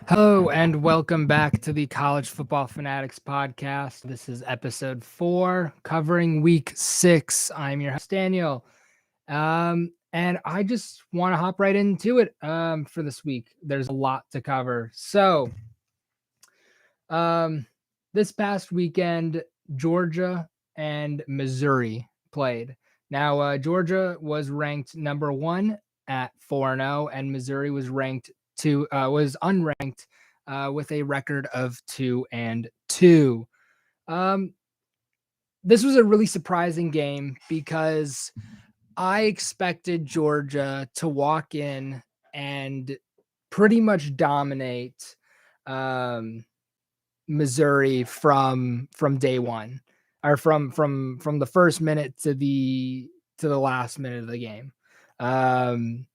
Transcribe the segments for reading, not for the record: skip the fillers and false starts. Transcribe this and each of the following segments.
Hello and welcome back to the College Football Fanatics podcast. This is episode 4 covering week 6. I'm your host, Daniel. And I just want to hop right into it for this week. There's a lot to cover. Um, this past weekend, Georgia and Missouri played. Now, Georgia was ranked number 1 at 4-0, and Missouri was was unranked with a record of 2-2. Um, this was a really surprising game because I expected Georgia to walk in and pretty much dominate um, Missouri from day one, or from the first minute to the last minute of the game. Um,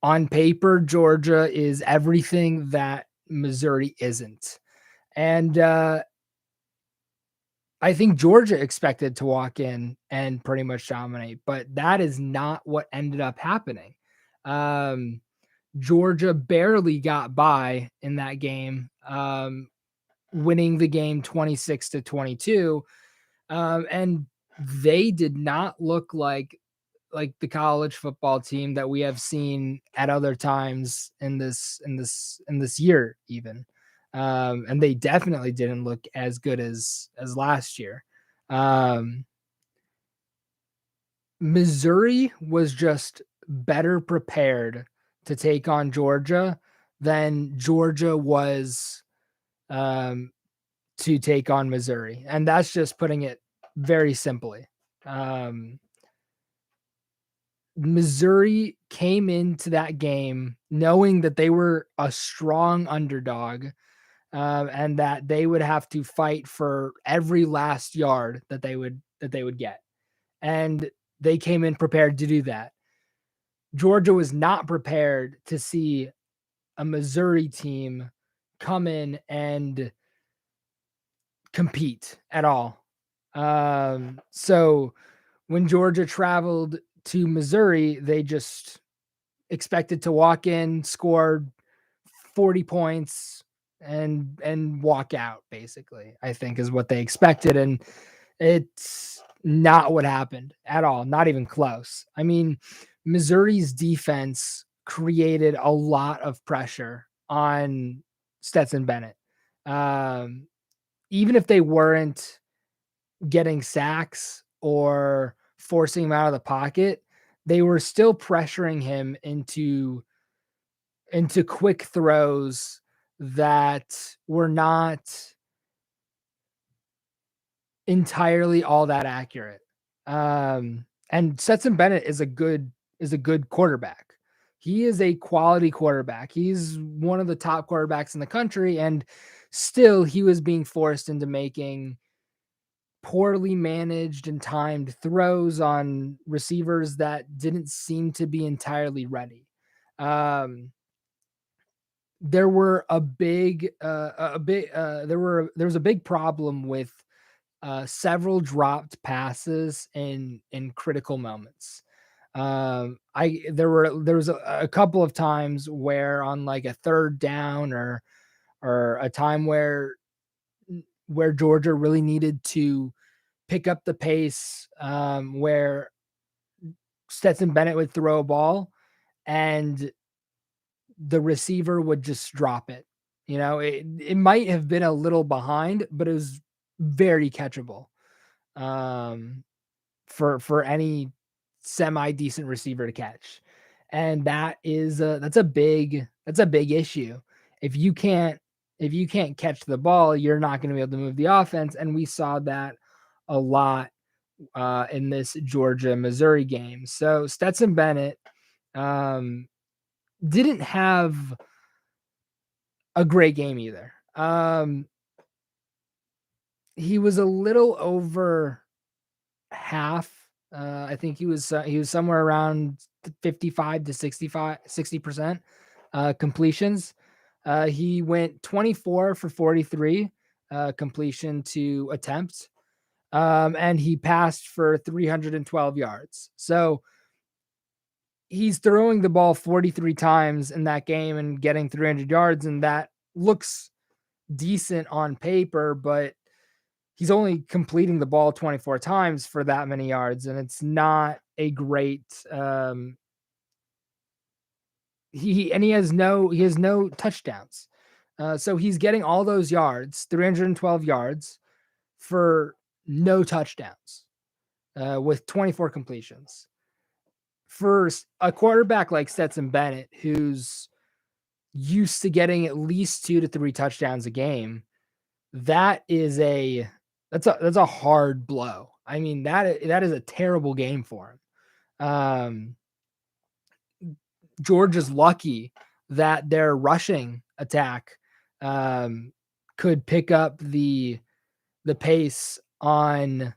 on paper, Georgia is everything that Missouri isn't, and I think Georgia expected to walk in and pretty much dominate, but that is not what ended up happening. Um, Georgia barely got by in that game, winning the game 26-22. And they did not look like the college football team that we have seen at other times in this year even. And they definitely didn't look as good as last year. Um, Missouri was just better prepared to take on Georgia than Georgia was um, to take on Missouri. And that's just putting it very simply. Um, Missouri came into that game knowing that they were a strong underdog, and that they would have to fight for every last yard that they would get. And they came in prepared to do that. Georgia was not prepared to see a Missouri team come in and compete at all. So when Georgia traveled to Missouri, they just expected to walk in, score 40 points and walk out, basically, I think is what they expected. And it's not what happened at all, not even close. I mean, Missouri's defense created a lot of pressure on Stetson Bennett. Um, Even if they weren't getting sacks or forcing him out of the pocket, they were still pressuring him into quick throws that were not entirely all that accurate. And Stetson Bennett is a good quarterback. He is a quality quarterback. He's one of the top quarterbacks in the country, and still he was being forced into making poorly managed and timed throws on receivers that didn't seem to be entirely ready. Um, there were there was a big problem with several dropped passes in critical moments. I there was a couple of times where on like a third down or a time where Georgia really needed to pick up the pace, where Stetson Bennett would throw a ball and the receiver would just drop it. It might have been a little behind, but it was very catchable, um, for any semi decent receiver to catch. And that's a big issue. If you can't if you can't catch the ball, you're not going to be able to move the offense. And we saw that a lot in this Georgia Missouri game. So Stetson Bennett um, didn't have a great game either. He was a little over half. I think he was somewhere around 55 to 60% completions. He went 24 for 43 completion to attempts, and he passed for 312 yards. So he's throwing the ball 43 times in that game and getting 300 yards, and that looks decent on paper, but he's only completing the ball 24 times for that many yards, and it's not a great he has no touchdowns. So he's getting all those yards, 312 yards for no touchdowns, with 24 completions. For a quarterback like Stetson Bennett, who's used to getting at least 2 to 3 touchdowns a game, that's a hard blow. I mean, that is a terrible game for him. Georgia's lucky that their rushing attack could pick up the pace on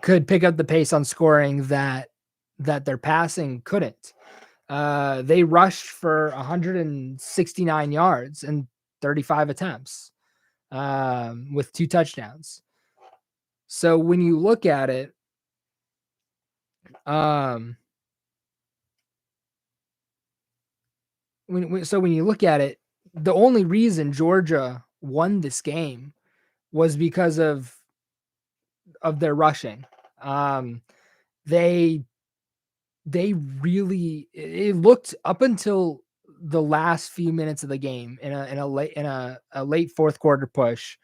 could pick up the pace on scoring that their passing couldn't. They rushed for 169 yards and 35 attempts, with 2 touchdowns. So when you look at it, when you look at it, the only reason Georgia won this game was because of their rushing. They really, it looked up until the last few minutes of the game in a late fourth quarter push.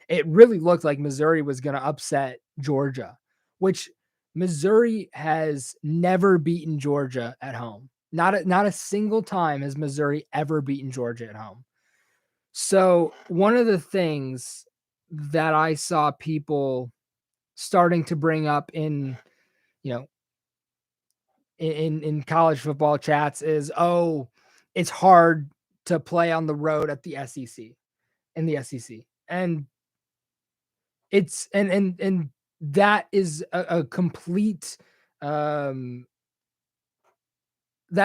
It really looked like Missouri was going to upset Georgia, which Missouri has never beaten Georgia at home. Not a single time has Missouri ever beaten Georgia at home. So one of the things that I saw people starting to bring up in, in college football chats is, oh, it's hard to play on the road at the SEC, in the SEC. And it's, and that is a complete, that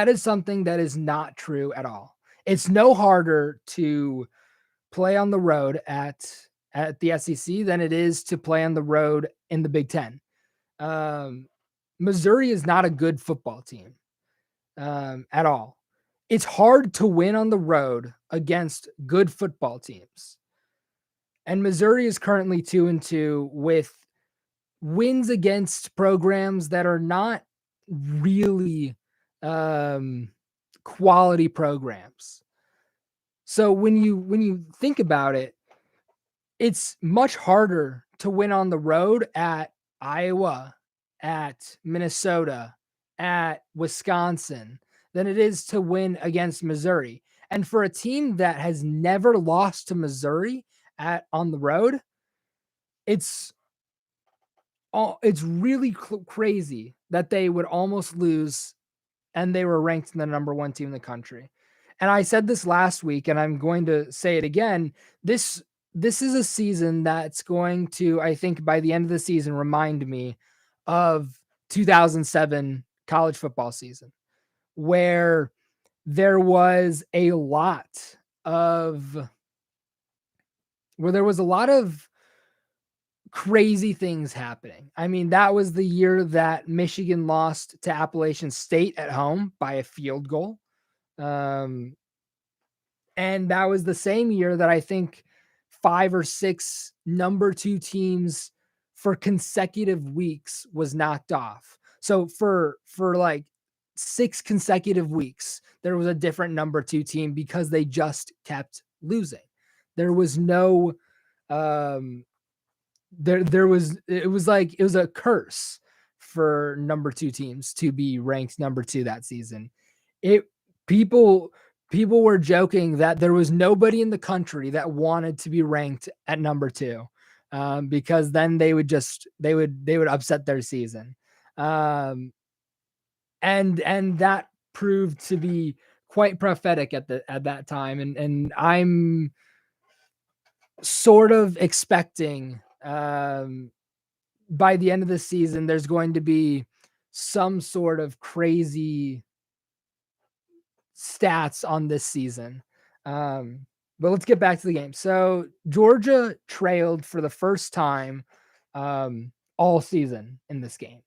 is something that is not true at all. It's no harder to play on the road at the SEC than it is to play on the road in the Big Ten. Missouri is not a good football team at all. It's hard to win on the road against good football teams. And Missouri is currently 2-2 with wins against programs that are not really quality programs. So when you think about it, it's much harder to win on the road at Iowa, at Minnesota, at Wisconsin than it is to win against Missouri. And for a team that has never lost to Missouri on the road, it's really crazy that they would almost lose, and they were ranked the number 1 team in the country. And I said this last week, and I'm going to say it again. This is a season that's going to, I think, by the end of the season, remind me of 2007 college football season, where there was a lot of crazy things happening. I mean, that was the year that Michigan lost to Appalachian State at home by a field goal. And that was the same year that I think 5 or 6 number 2 teams for consecutive weeks was knocked off. So for like 6 consecutive weeks, there was a different number 2 team because they just kept losing. There was no, it was a curse for number 2 teams to be ranked number 2 that season. People were joking that there was nobody in the country that wanted to be ranked at number 2, because then they would upset their season. And that proved to be quite prophetic at that time. And I'm sort of expecting, by the end of the season, there's going to be some sort of crazy stats on this season. But let's get back to the game. So Georgia trailed for the first time all season in this game.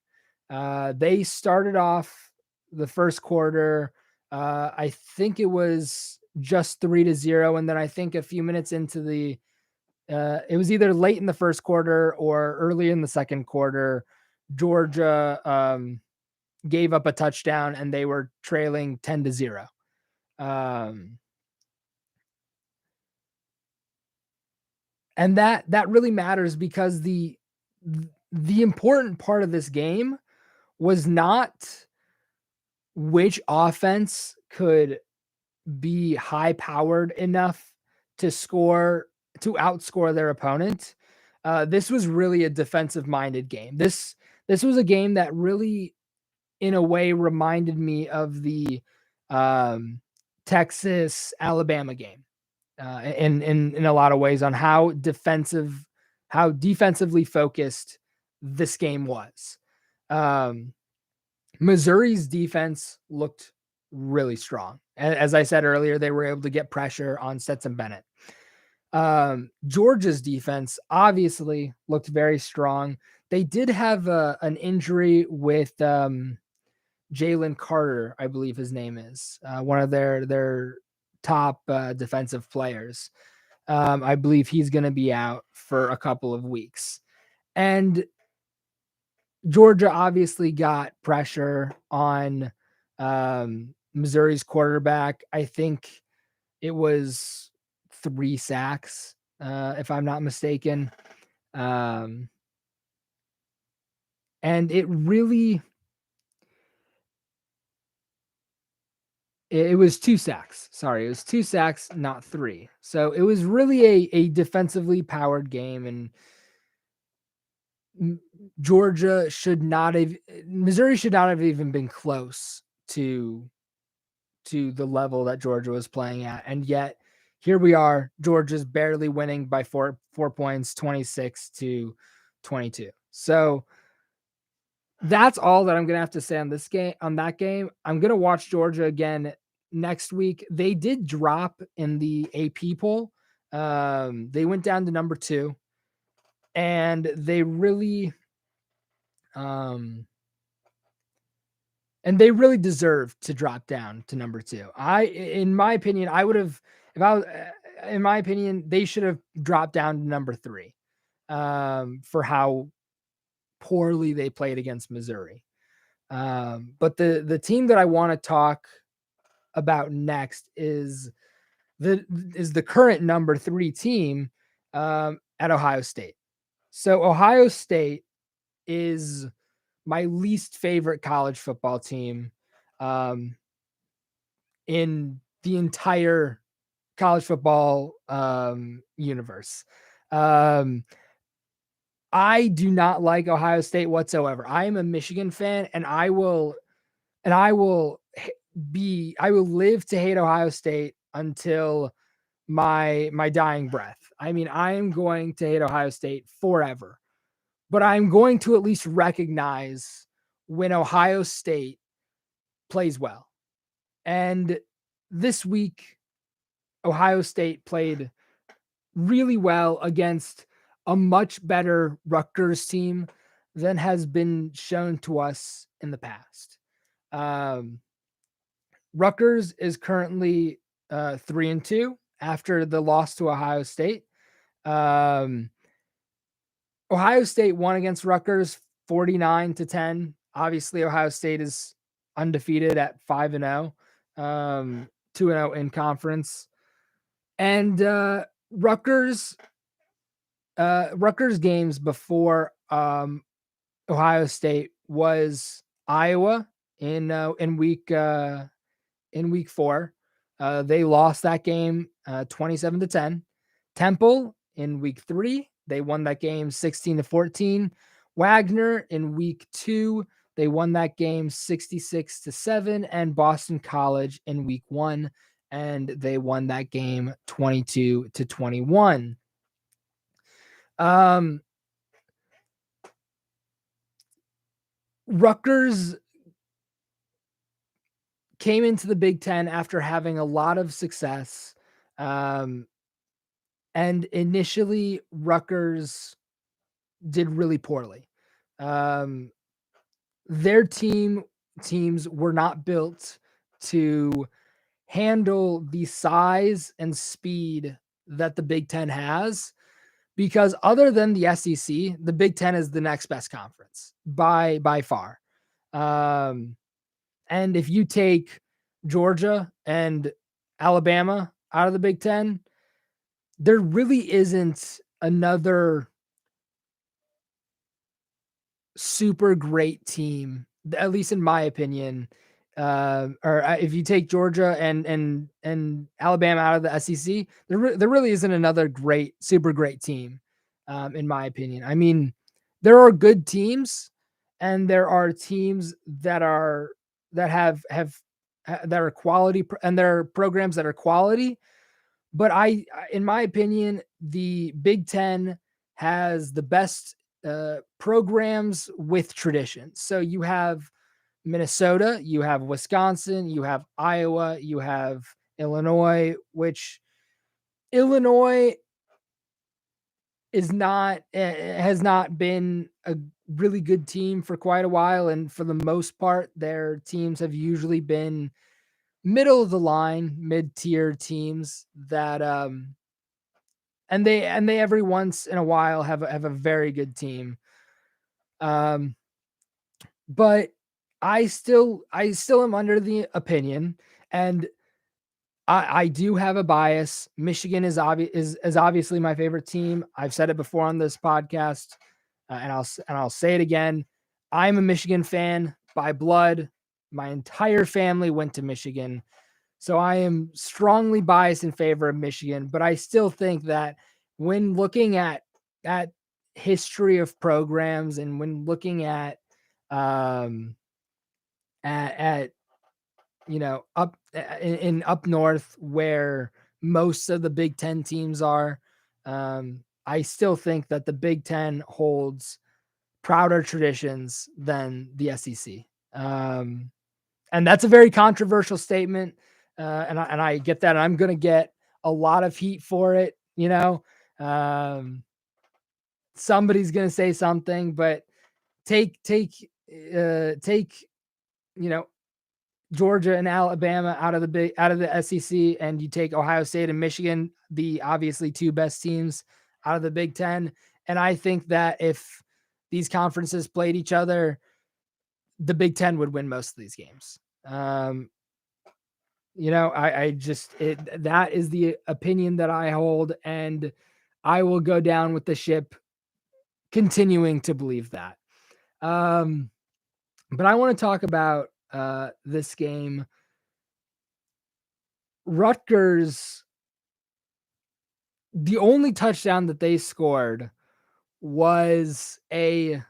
They started off the first quarter I think it was just 3-0, and then I think a few minutes into the it was either late in the first quarter or early in the second quarter, Georgia gave up a touchdown and they were trailing 10-0. Um, and that really matters because the important part of this game was not which offense could be high powered enough to score to outscore their opponent. This was really a defensive minded game. This was a game that really, in a way, reminded me of the um, Texas Alabama game in a lot of ways on how defensively focused this game was. Um, Missouri's defense looked really strong. As I said earlier, they were able to get pressure on Stetson Bennett. Georgia's defense obviously looked very strong. They did have an injury with Jalen Carter, I believe his name is, one of their top defensive players. I believe he's going to be out for a couple of weeks. And Georgia obviously got pressure on Missouri's quarterback. I think it was 3 sacks, if I'm not mistaken. Um, and it was 2 sacks. Sorry, it was 2 sacks, not 3. So it was really a defensively powered game, and Georgia should not have Missouri should not have even been close to the level that Georgia was playing at. And yet here we are, Georgia's barely winning by 4 points, 26-22. So that's all that I'm going to have to say on this game, on that game. I'm going to watch Georgia again next week. They did drop in the AP poll. They went down to number 2, and they really um and they really deserve to drop down to number 2. In my opinion, I would have, if I was, in my opinion, they should have dropped down to number 3 for how poorly they played against Missouri. But the team that I want to talk about next is the current number 3 team at Ohio State. So Ohio State is my least favorite college football team um, in the entire college football universe. Um, I do not like Ohio State whatsoever. I am a Michigan fan, and I will I will live to hate Ohio State until my dying breath. I mean, I am going to hate Ohio State forever. But I'm going to at least recognize when Ohio State plays well. And this week, Ohio State played really well against a much better Rutgers team than has been shown to us in the past. Um, Rutgers is currently 3-2 after the loss to Ohio State. Um, Ohio State won against Rutgers 49-10. Obviously, Ohio State is undefeated at 5-0, 2-0 in conference. And Rutgers games before Ohio State was Iowa in week 4. They lost that game 27-10. Temple in week 3, they won that game 16-14. Wagner in week 2, they won that game 66-7. And Boston College in week 1, and they won that game 22-21. Rutgers came into the Big Ten after having a lot of success. And initially, Rutgers did really poorly. Their teams were not built to handle the size and speed that the Big Ten has, because other than the SEC, the Big Ten is the next best conference by far. Um, and if you take Georgia and Alabama out of the Big Ten, there really isn't another super great team, at least in my opinion. If you take Georgia and Alabama out of the SEC, there really isn't another super great team, in my opinion. I mean, there are good teams, and there are teams that are quality, and there are programs that are quality. But in my opinion, the Big Ten has the best programs with tradition. So you have Minnesota, you have Wisconsin, you have Iowa, you have Illinois, which Illinois is not has not been a really good team for quite a while, and for the most part, their teams have usually been middle of the line, mid-tier teams that and they every once in a while have a very good team. Um, but I still am under the opinion, and I do have a bias. Michigan is obviously my favorite team. I've said it before on this podcast, and I'll say it again. I'm a Michigan fan by blood. My entire family went to Michigan. So I am strongly biased in favor of Michigan, but I still think that when looking at history of programs, and when looking um at up in up north where most of the Big Ten teams are, I still think that the Big Ten holds prouder traditions than the SEC. And that's a very controversial statement, and I get that. I'm going to get a lot of heat for it. Um, somebody's going to say something, but take you know Georgia and Alabama out of the SEC, and you take Ohio State and Michigan, the obviously two best teams out of the Big Ten. And I think that if these conferences played each other, the Big Ten would win most of these games. I just that is the opinion that I hold, and I will go down with the ship continuing to believe that. But I want to talk about this game. Rutgers, the only touchdown that they scored was a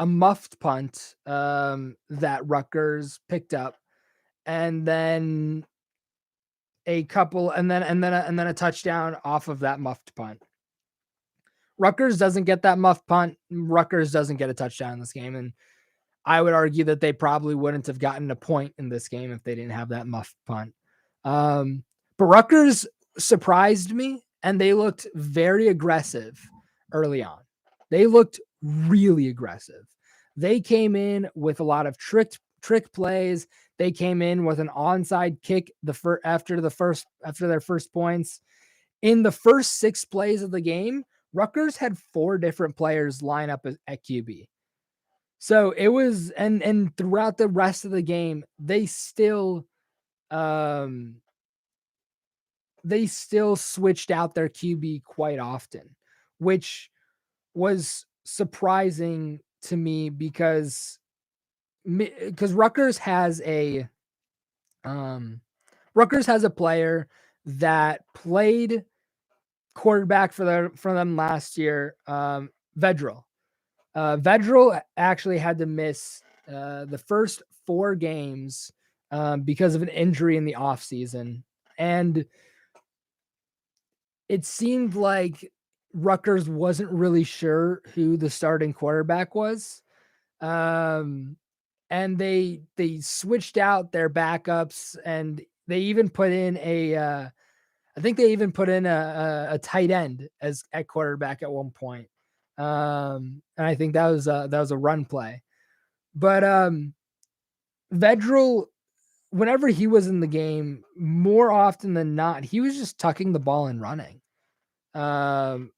muffed punt that Rutgers picked up, and then a touchdown off of that muffed punt. Rutgers doesn't get that muffed punt. Rutgers doesn't get a touchdown in this game, and I would argue that they probably wouldn't have gotten a point in this game if they didn't have that muffed punt. But Rutgers surprised me, and they looked very aggressive early on. They looked really aggressive. They came in with a lot of trick plays. They came in with an onside kick after their first points. In the first 6 plays of the game, Rutgers had 4 different players line up at QB. So it was, and throughout the rest of the game, they still switched out their QB quite often, which was surprising to me because Rutgers has a player that played quarterback for them last year, Vedral. Vedral actually had to miss the first 4 games because of an injury in the offseason. And it seemed like Rutgers wasn't really sure who the starting quarterback was. And they switched out their backups, and they even put in I think they even put in a tight end at quarterback at one point. And I think that was a run play. But Vedral whenever he was in the game, more often than not, he was just tucking the ball and running. Um,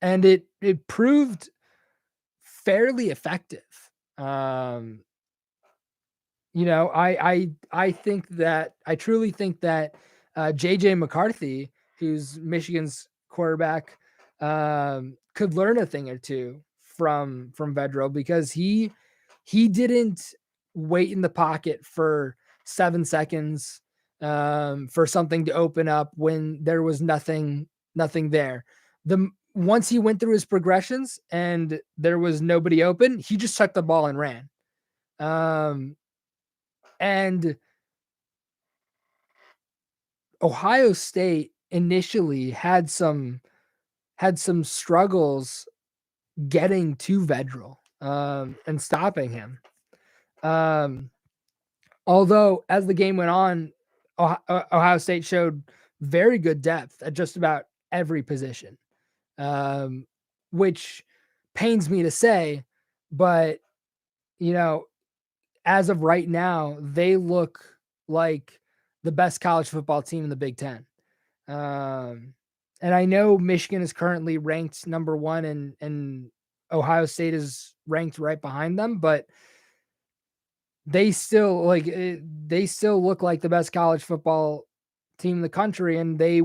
and it proved fairly effective. Um, I think that I truly think that JJ McCarthy, who's Michigan's quarterback, could learn a thing or two from Vedro, because he didn't wait in the pocket for 7 seconds for something to open up when there was nothing there. Once he went through his progressions and there was nobody open, he just took the ball and ran. And Ohio State initially had some struggles getting to Vedral and stopping him. Although as the game went on, Ohio State showed very good depth at just about every position, which pains me to say, but you know, as of right now, they look like the best college football team in the Big Ten. Um, and I know Michigan is currently ranked number one, and Ohio State is ranked right behind them, but they still they still look like the best college football team in the country, and they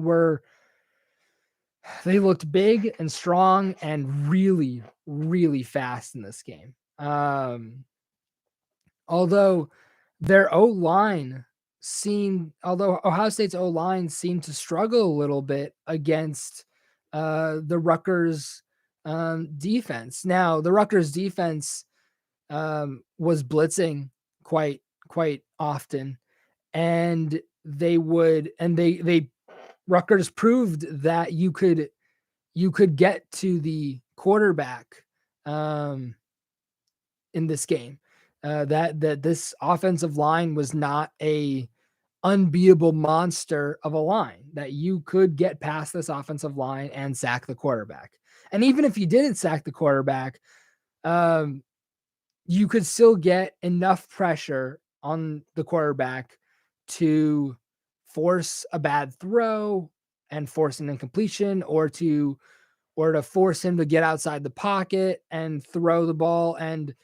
looked big and strong and really, really fast in this game. Although their although Ohio State's O line seemed to struggle a little bit against the Rutgers defense. Now, the Rutgers defense was blitzing quite often, and they Rutgers proved that you could get to the quarterback in this game. That this offensive line was not a unbeatable monster of a line, that you could get past this offensive line and sack the quarterback. And even if you didn't sack the quarterback, you could still get enough pressure on the quarterback to force a bad throw and force an incompletion, or to force him to get outside the pocket and throw the ball. And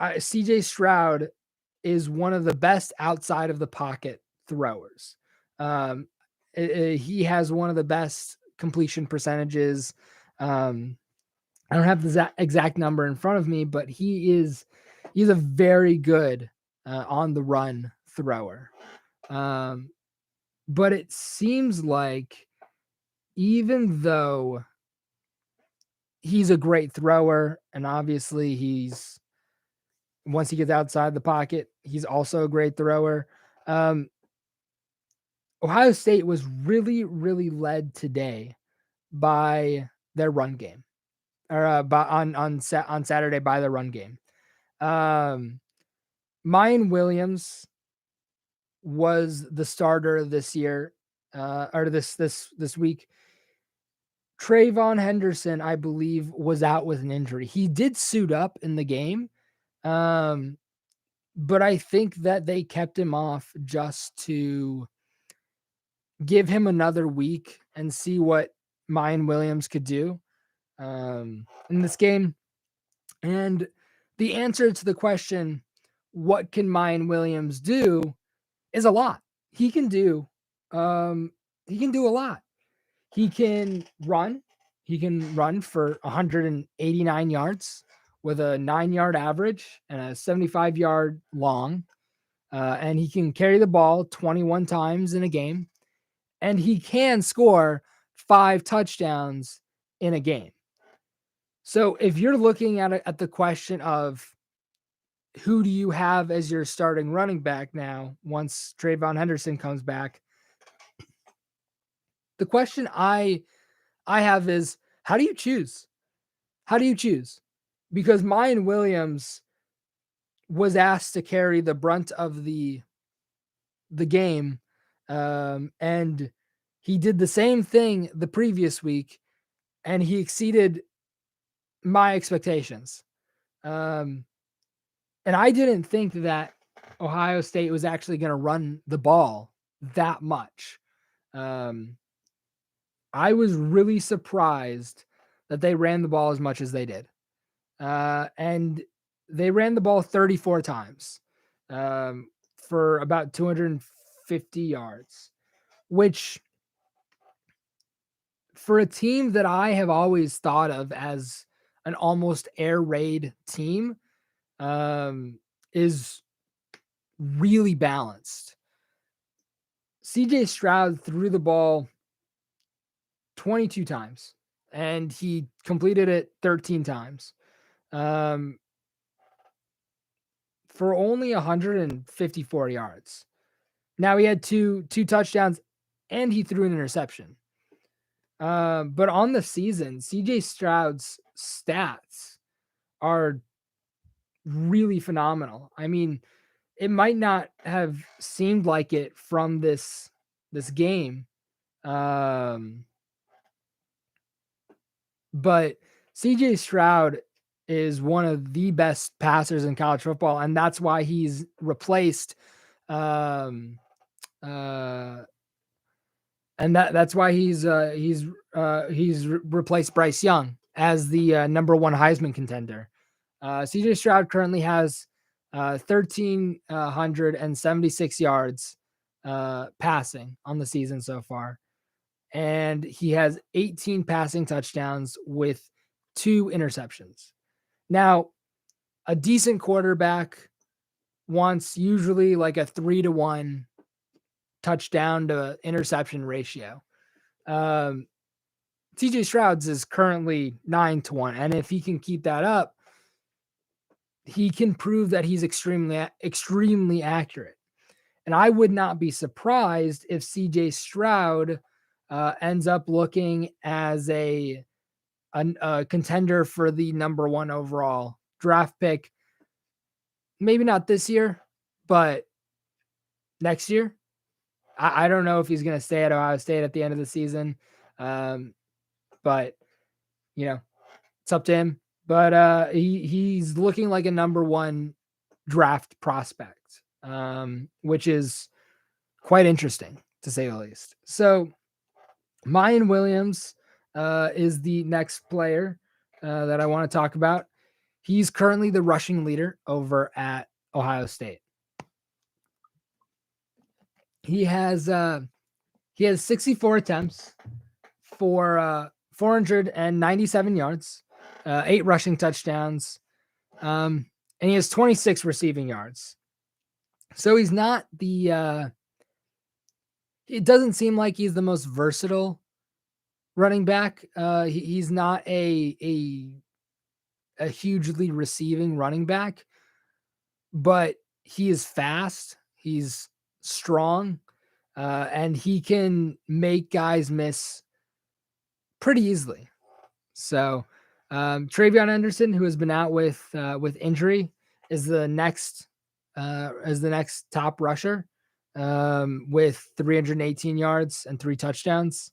CJ Stroud is one of the best outside of the pocket throwers. He has one of the best completion percentages. I don't have the exact number in front of me, but he's a very good on the run thrower. But it seems like, even though he's a great thrower, and obviously once he gets outside the pocket, he's also a great thrower. Ohio State was really, really led today by their run game, or on Saturday by the run game. Mayan Williams was the starter this year, or this week. Trayvon Henderson, I believe, was out with an injury. He did suit up in the game, but I think that they kept him off just to give him another week and see what Mayan Williams could do in this game. And the answer to the question, what can Mayan Williams do, is a lot. He can do a lot. He can run. He can run for 189 yards with a 9-yard average and a 75-yard long. And he can carry the ball 21 times in a game. And he can score 5 touchdowns in a game. So if you're looking at the question of who do you have as your starting running back now, once Trayvon Henderson comes back, the question I have is, how do you choose? How do you choose? Because Mayan Williams was asked to carry the brunt of the game, and he did the same thing the previous week, and he exceeded my expectations. And I didn't think that Ohio State was actually going to run the ball that much. Um, I was really surprised that they ran the ball as much as they did. And they ran the ball 34 times for about 250 yards, which for a team that I have always thought of as an almost air raid team is really balanced. CJ Stroud threw the ball 22 times and he completed it 13 times um, for only 154 yards. Now he had two touchdowns and he threw an interception. But on the season, CJ Stroud's stats are really phenomenal. I mean, it might not have seemed like it from this game. Um, but CJ Stroud is one of the best passers in college football, and that's why he's replaced um and that's why he's replaced Bryce Young as the number one Heisman contender. CJ Stroud currently has 1,376 yards passing on the season so far, and he has 18 passing touchdowns with 2 interceptions. Now, a decent quarterback wants usually like a 3-to-1 touchdown to interception ratio. TJ Stroud's is currently 9-to-1, and if he can keep that up, he can prove that he's extremely accurate. And I would not be surprised if CJ Stroud ends up looking as a contender for the number 1 overall draft pick. Maybe not this year, but next year. I don't know if he's going to stay at Ohio State at the end of the season. But you know, it's up to him. But he's looking like a number 1 draft prospect, which is quite interesting to say the least. So Mayan Williams is the next player that I want to talk about. He's currently the rushing leader over at Ohio State. He has 64 attempts for 497 yards, 8 rushing touchdowns, and he has 26 receiving yards. So he's not the it doesn't seem like he's the most versatile running back. He's not a hugely receiving running back, but he is fast. He's strong, and he can make guys miss pretty easily. So Travion Anderson, who has been out with injury, is the next top rusher with 318 yards and 3 touchdowns.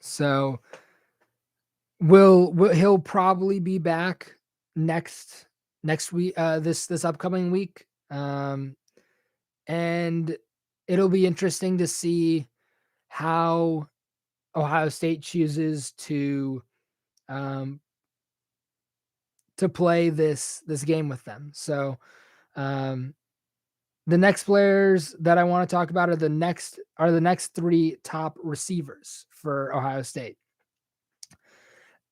So he'll probably be back next week, this upcoming week. And it'll be interesting to see how Ohio State chooses to play this game with them. So the next players that I want to talk about are the next 3 top receivers for Ohio State.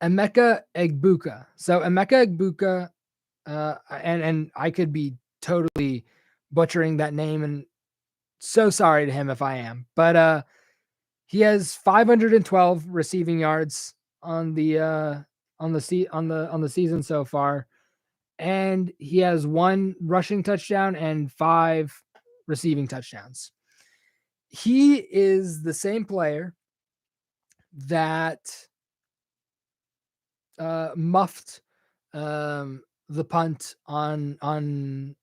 Emeka Egbuka. So Emeka Egbuka, and I could be totally butchering that name, and so sorry to him if I am. But he has 512 receiving yards on the season so far, and he has 1 rushing touchdown and 5 receiving touchdowns. He is the same player that muffed the punt on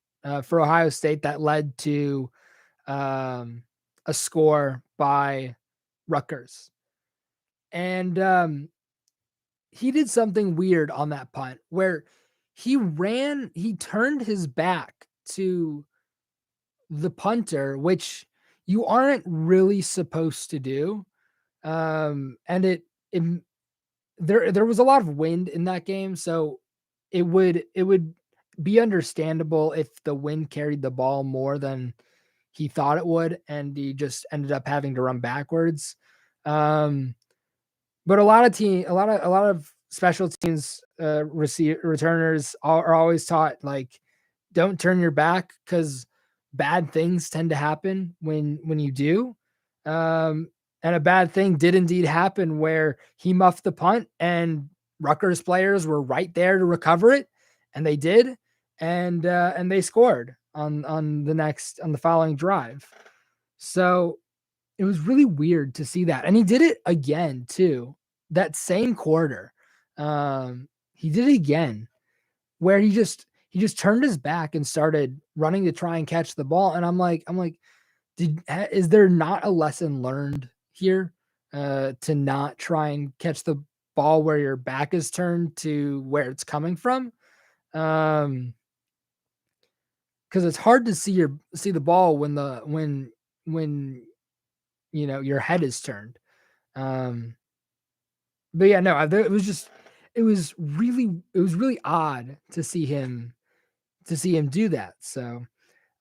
for Ohio State that led to a score by Rutgers. And he did something weird on that punt where he turned his back to the punter, which you aren't really supposed to do. And it there was a lot of wind in that game, so it would be understandable if the wind carried the ball more than he thought it would, and he just ended up having to run backwards. Um, but a lot of special teams returners are always taught like don't turn your back because bad things tend to happen when you do. Um, and a bad thing did indeed happen where he muffed the punt and Rutgers players were right there to recover it, and they did, and they scored on the following drive. So it was really weird to see that, and he did it again too. That same quarter, he did it again where he just turned his back and started running to try and catch the ball. And I'm like, is there not a lesson learned here to not try and catch the ball where your back is turned to where it's coming from? Because it's hard to see the ball when your head is turned. Um, but yeah, no, it was really odd to see him do that. So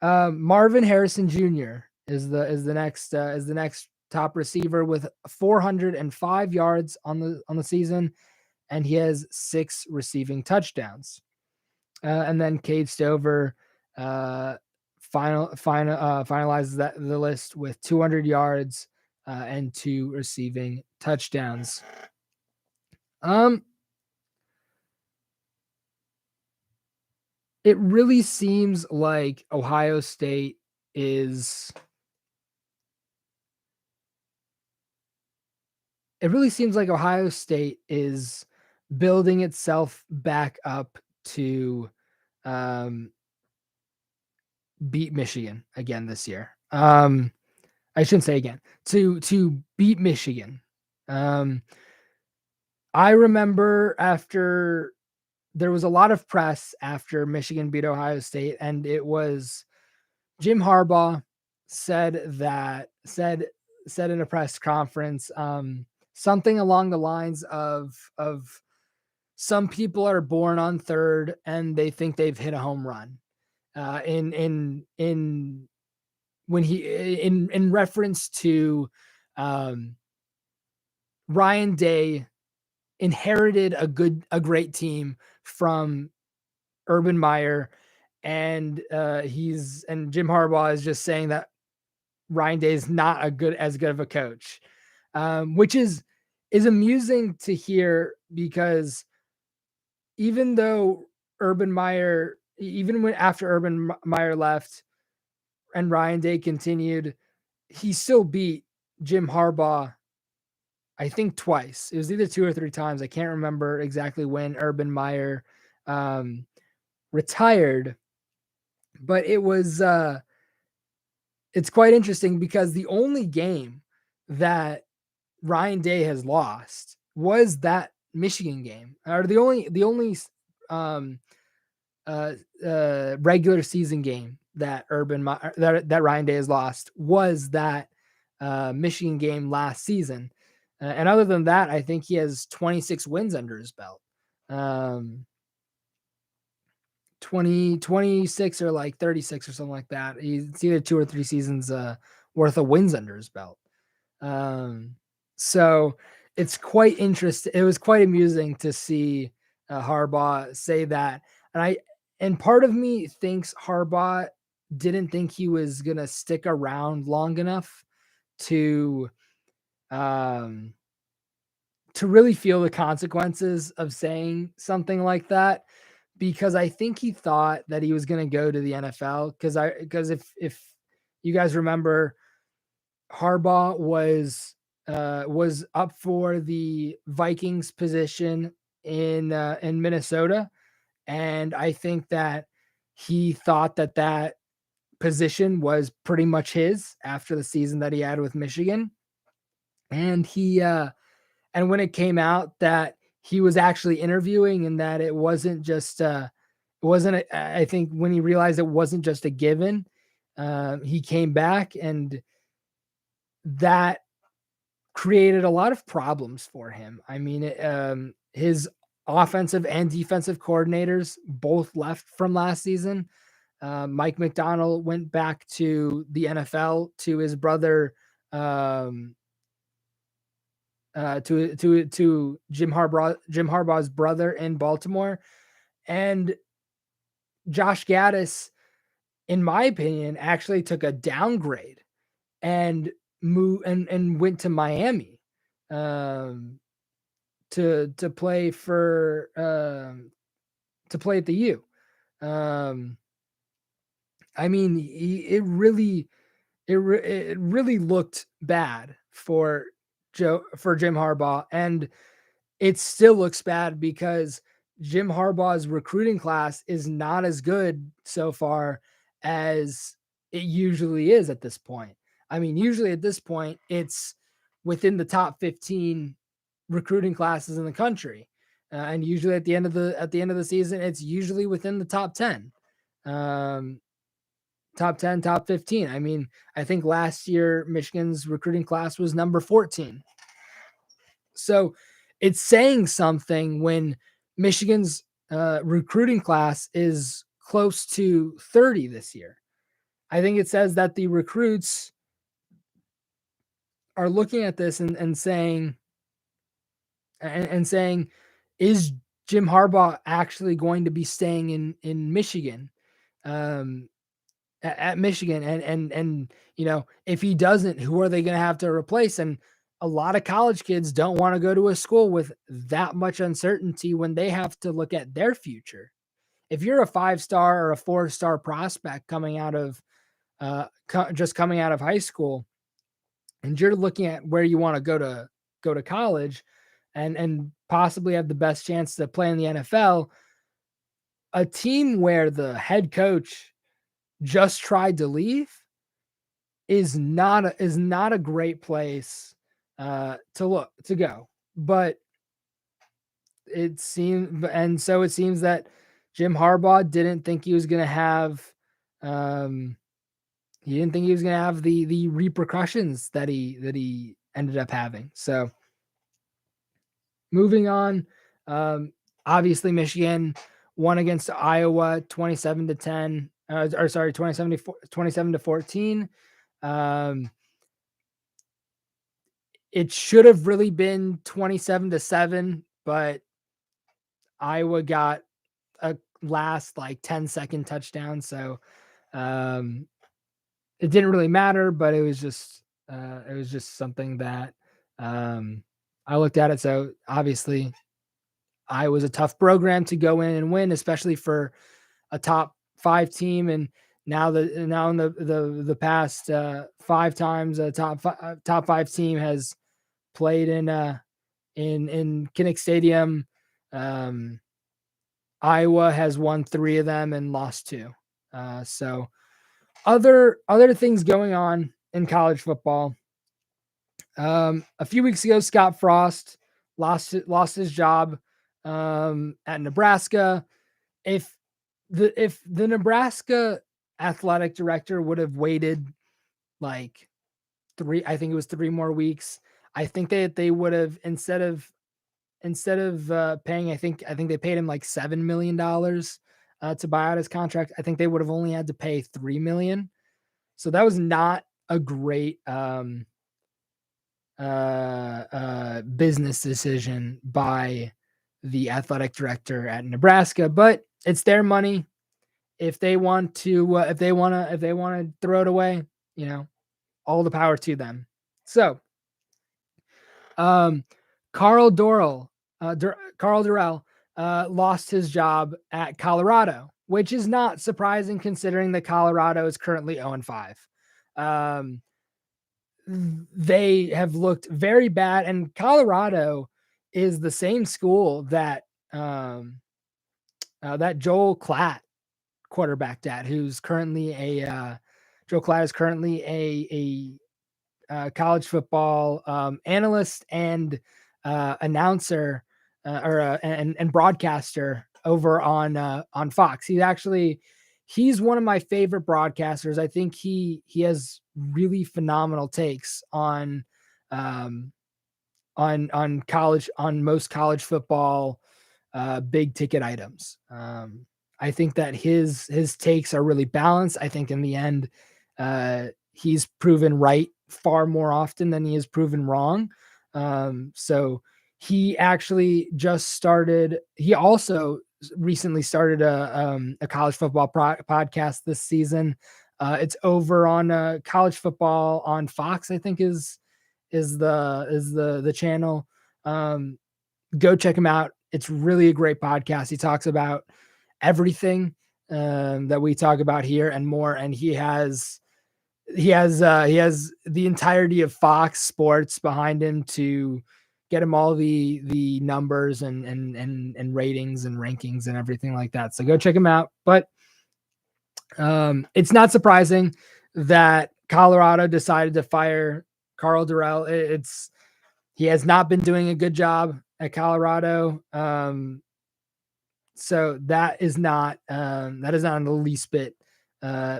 Marvin Harrison Jr. is the next top receiver with 405 yards on the season, and he has 6 receiving touchdowns. And then Cade Stover uh, finalizes the list with 200 yards and 2 receiving touchdowns. Um, it really seems like Ohio State is it really seems like Ohio State is building itself back up to um, beat Michigan again this year. I shouldn't say again, to beat Michigan. Um, I remember after there was a lot of press after Michigan beat Ohio State, and it was Jim Harbaugh said in a press conference something along the lines of some people are born on third and they think they've hit a home run. In when he in reference to um, Ryan Day inherited a great team from Urban Meyer, and Jim Harbaugh is just saying that Ryan Day is not as good of a coach, which is amusing to hear because even though Urban Meyer, even when after Urban Meyer left and Ryan Day continued, he still beat Jim Harbaugh, I think twice. It was either 2 or 3 times. I can't remember exactly when Urban Meyer um, retired, but it's quite interesting because the only game that Ryan Day has lost was that Michigan game, or the only um, regular season game that that Ryan Day has lost was that Michigan game last season. And other than that, I think he has 26 wins under his belt. Um, 26 or like 36 or something like that. It's either 2 or 3 seasons worth of wins under his belt. Um, so it's quite interesting. It was quite amusing to see Harbaugh say that. And part of me thinks Harbaugh didn't think he was going to stick around long enough to um, to really feel the consequences of saying something like that, because I think he thought that he was going to go to the NFL because if you guys remember, Harbaugh was up for the Vikings position in Minnesota, and I think that he thought that position was pretty much his after the season that he had with Michigan, and he and when it came out that he was actually interviewing, and that it wasn't just I think when he realized it wasn't just a given, he came back, and that created a lot of problems for him. I mean, his offensive and defensive coordinators both left from last season. Mike McDonald went back to the NFL to his brother, um, to Jim Harbaugh's brother in Baltimore, and Josh Gaddis, in my opinion, actually took a downgrade and and went to Miami, um, to play for to play at the U. Um, I mean, it really looked bad for Jim Harbaugh, and it still looks bad because Jim Harbaugh's recruiting class is not as good so far as it usually is at this point. I mean, usually at this point, it's within the top 15 recruiting classes in the country, and usually at the end of the season, it's usually within the top 10, um, top 10, top 15. I mean, I think last year Michigan's recruiting class was number 14. So it's saying something when Michigan's recruiting class is close to 30 this year. I think it says that the recruits are looking at this and saying, saying, is Jim Harbaugh actually going to be staying in Michigan, um, at Michigan, and if he doesn't, who are they going to have to replace? And a lot of college kids don't want to go to a school with that much uncertainty when they have to look at their future. If you're a 5-star or a 4-star prospect coming out of just coming out of high school, and you're looking at where you want to go to college, and possibly have the best chance to play in the NFL, a team where the head coach just tried to leave is not a great place to go. But it seems, and so it seems that Jim Harbaugh didn't think he was going to have um he didn't think he was going to have the repercussions that he ended up having. So moving on, um obviously Michigan won against Iowa 27-10, or sorry, 27-14. Um, it should have really been 27-7, but Iowa got a last like 10-second touchdown. So um, it didn't really matter, but it was just something that I looked at it. So obviously Iowa's a tough program to go in and win, especially for a top 5 team. And now in the past 5 times a top 5 team has played in Kinnick Stadium, um, Iowa has won 3 of them and lost 2. So other things going on in college football. A few weeks ago, Scott Frost lost his job at Nebraska. If the Nebraska athletic director would have waited like 3, I think it was 3 more weeks, I think they would have, instead of paying, I think they paid him like $7 million to buy out his contract. I think they would have only had to pay $3 million. So that was not a great business decision by the athletic director at Nebraska, but it's their money. If they want to, if they want to throw it away, all the power to them. So, um, Carl Dorrell, Carl Durrell, lost his job at Colorado, which is not surprising considering that Colorado is currently 0-5. They have looked very bad, and Colorado is the same school that that Joel Klatt quarterbacked at, who's currently Joe Klatt is currently a college football analyst and announcer and broadcaster over on Fox. He's one of my favorite broadcasters. I think he has really phenomenal takes um, on most college football big ticket items. I think that his takes are really balanced. I think in the end, he's proven right far more often than he has proven wrong. So he actually just started. He also recently started a college football podcast this season. It's over on college football on Fox, I think is the channel. Go check him out. It's really a great podcast. He talks about everything that we talk about here and more. And he has the entirety of Fox Sports behind him to get him all the numbers and ratings and rankings and everything like that. So go check him out. But it's not surprising that Colorado decided to fire Karl Dorrell. He has not been doing a good job at Colorado. So that is not in the least bit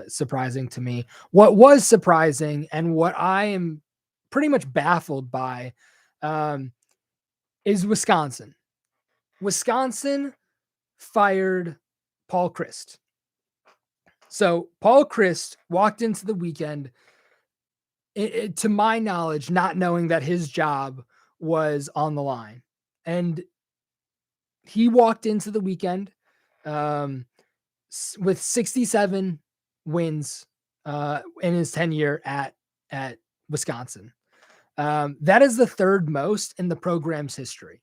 surprising to me. What was surprising and what I am pretty much baffled by is Wisconsin. Wisconsin fired Paul Chryst. So Paul Chryst walked into the weekend, to my knowledge, not knowing that his job was on the line. And he walked into the weekend with 67 wins in his tenure at Wisconsin. That is the third most in the program's history.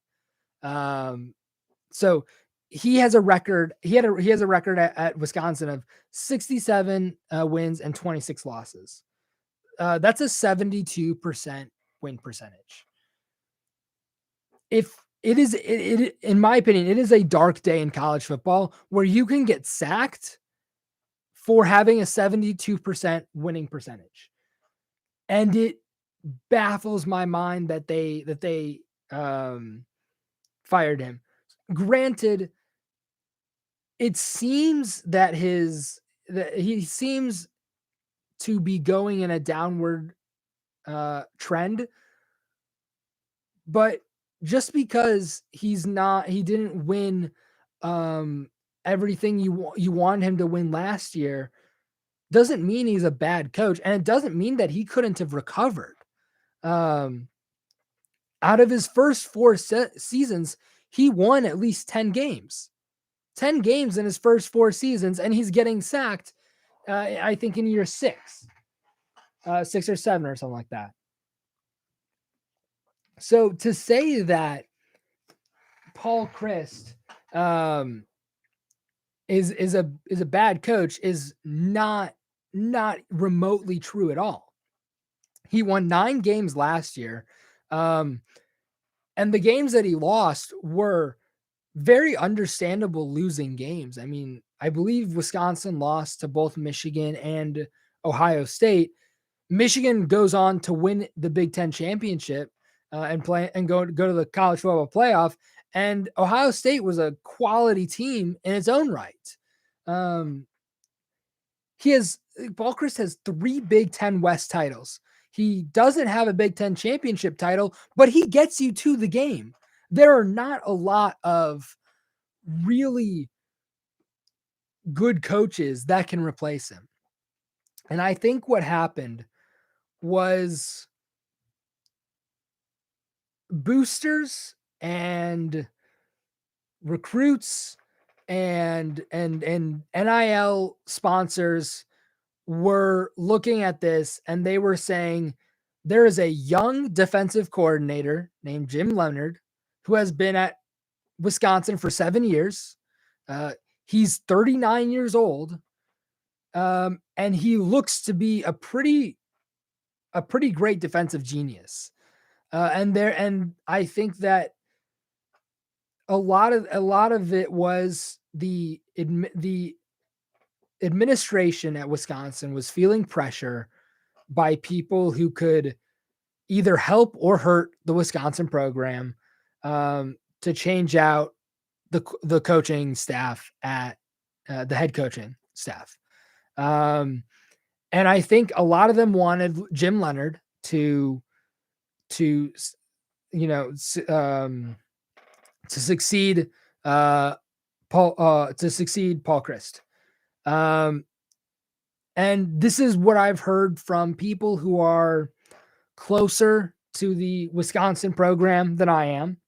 So he has a record. He has a record at Wisconsin of 67 wins and 26 losses. That's a 72% win percentage. If it is, in my opinion, it is a dark day in college football where you can get sacked for having a 72% winning percentage. And it baffles my mind that they fired him. Granted, it seems that he seems to be going in a downward trend, but just because he didn't win everything you want him to win last year doesn't mean he's a bad coach, and it doesn't mean that he couldn't have recovered. Out of his first four seasons, he won at least 10 games. 10 games in his first four seasons, and he's getting sacked, I think, in year 6 or 7 or something like that. So to say that Paul Chryst is a bad coach is not remotely true at all. He won 9 games last year, and the games that he lost were very understandable losing games. I mean, I believe Wisconsin lost to both Michigan and Ohio State. Michigan goes on to win the Big Ten championship and go to the college football playoff. And Ohio State was a quality team in its own right. Paul Chryst has 3 Big Ten West titles. He doesn't have a Big Ten championship title, but he gets you to the game. There are not a lot of really good coaches that can replace him. And I think what happened was boosters and recruits and NIL sponsors were looking at this, and they were saying there is a young defensive coordinator named Jim Leonhard who has been at Wisconsin for 7 years. He's 39 years old, and he looks to be a pretty great defensive genius. And I think that a lot of it was the administration at Wisconsin was feeling pressure by people who could either help or hurt the Wisconsin program, to to change out the coaching staff at the head coaching staff. And I think a lot of them wanted Jim Leonard to to succeed Paul Christ. And this is what I've heard from people who are closer to the Wisconsin program than I am.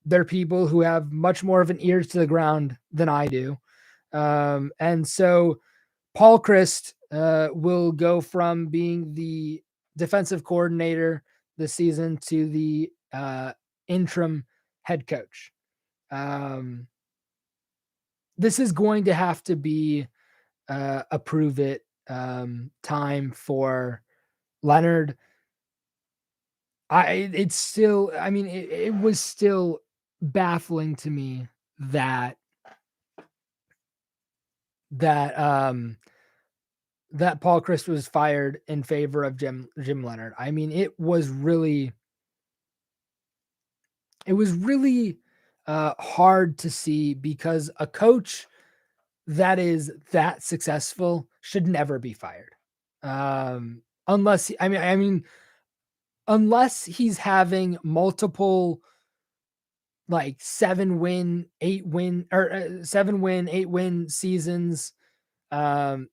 They're people who have much more of an ear to the ground than I do. And so Paul Christ will go from being the defensive coordinator this season to the interim head coach. This is going to have to be a prove it time for Leonard. It was still baffling to me that that Paul Christ was fired in favor of Jim Leonard. I mean, it was really hard to see, because a coach that is that successful should never be fired. Unless unless he's having multiple like 7-win, 8-win or 7-win, 8-win seasons,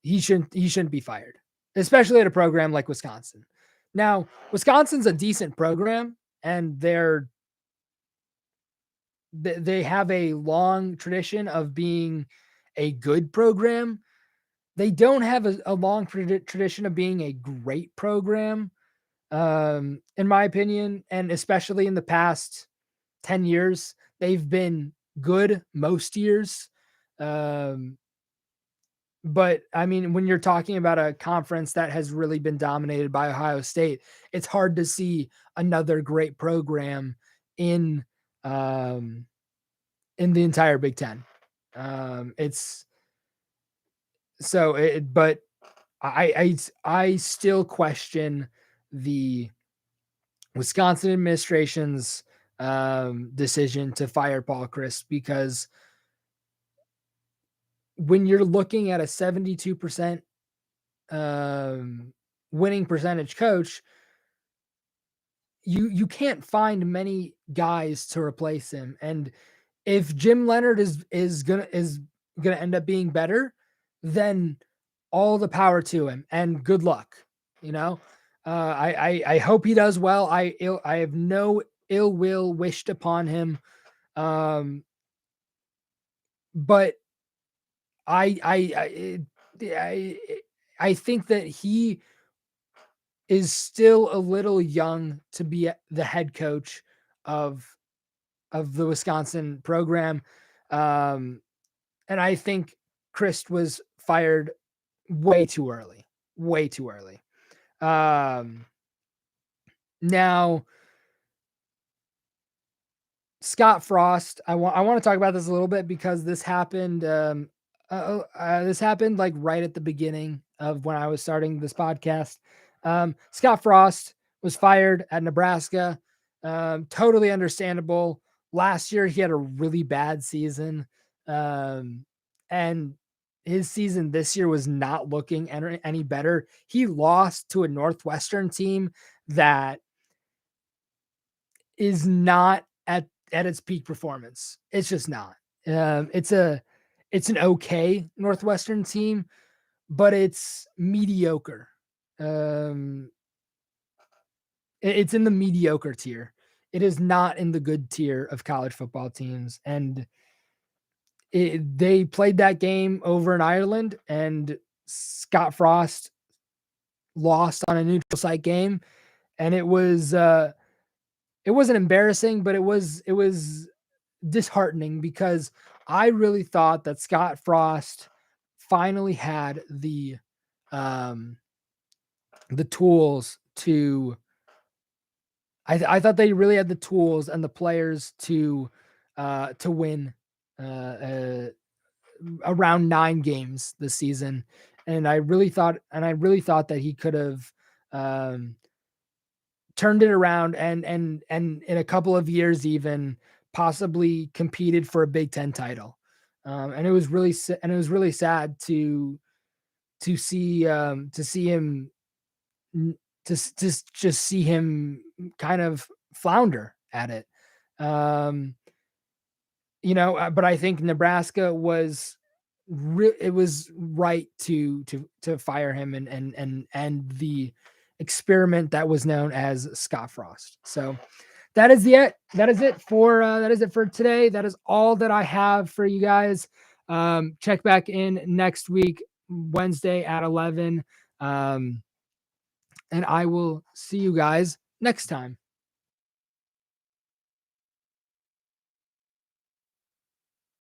he shouldn't be fired, especially at a program like Wisconsin. Now, Wisconsin's a decent program, and they have a long tradition of being a good program. They don't have a long tradition of being a great program, in my opinion, and especially in the past 10 years, they've been good most years. But I mean, when you're talking about a conference that has really been dominated by Ohio State, it's hard to see another great program in the entire Big Ten. But I still question the Wisconsin administration's decision to fire Paul Christ, because when you're looking at a 72% winning percentage coach, you can't find many guys to replace him. And if Jim Leonard is gonna end up being better, then all the power to him and good luck. I hope he does well. I have no ill will wished upon him. But I think that he is still a little young to be the head coach of the Wisconsin program. And I think Christ was fired way too early. Way too early. Now, Scott Frost, I want to talk about this a little bit, because this happened like right at the beginning of when I was starting this podcast. Scott Frost was fired at Nebraska. Totally understandable. Last year he had a really bad season. And his season this year was not looking any better. He lost to a Northwestern team that is not at its peak performance. It's just not. It's an okay Northwestern team, but it's mediocre. It's in the mediocre tier. It is not in the good tier of college football teams. And they played that game over in Ireland, and Scott Frost lost on a neutral site game. And it wasn't embarrassing, but it was disheartening, because I really thought that Scott Frost finally had the tools to. I thought they really had the tools and the players to win around 9 games this season, and I really thought that he could have turned turned it around and in a couple of years even possibly competed for a Big Ten title. And it was really sad to see him to just see him kind of flounder at it. But I think Nebraska was it was right to fire him and the experiment that was known as Scott Frost. So that is it for today. That is all that I have for you guys. Check back in next week, Wednesday at 11. And I will see you guys next time.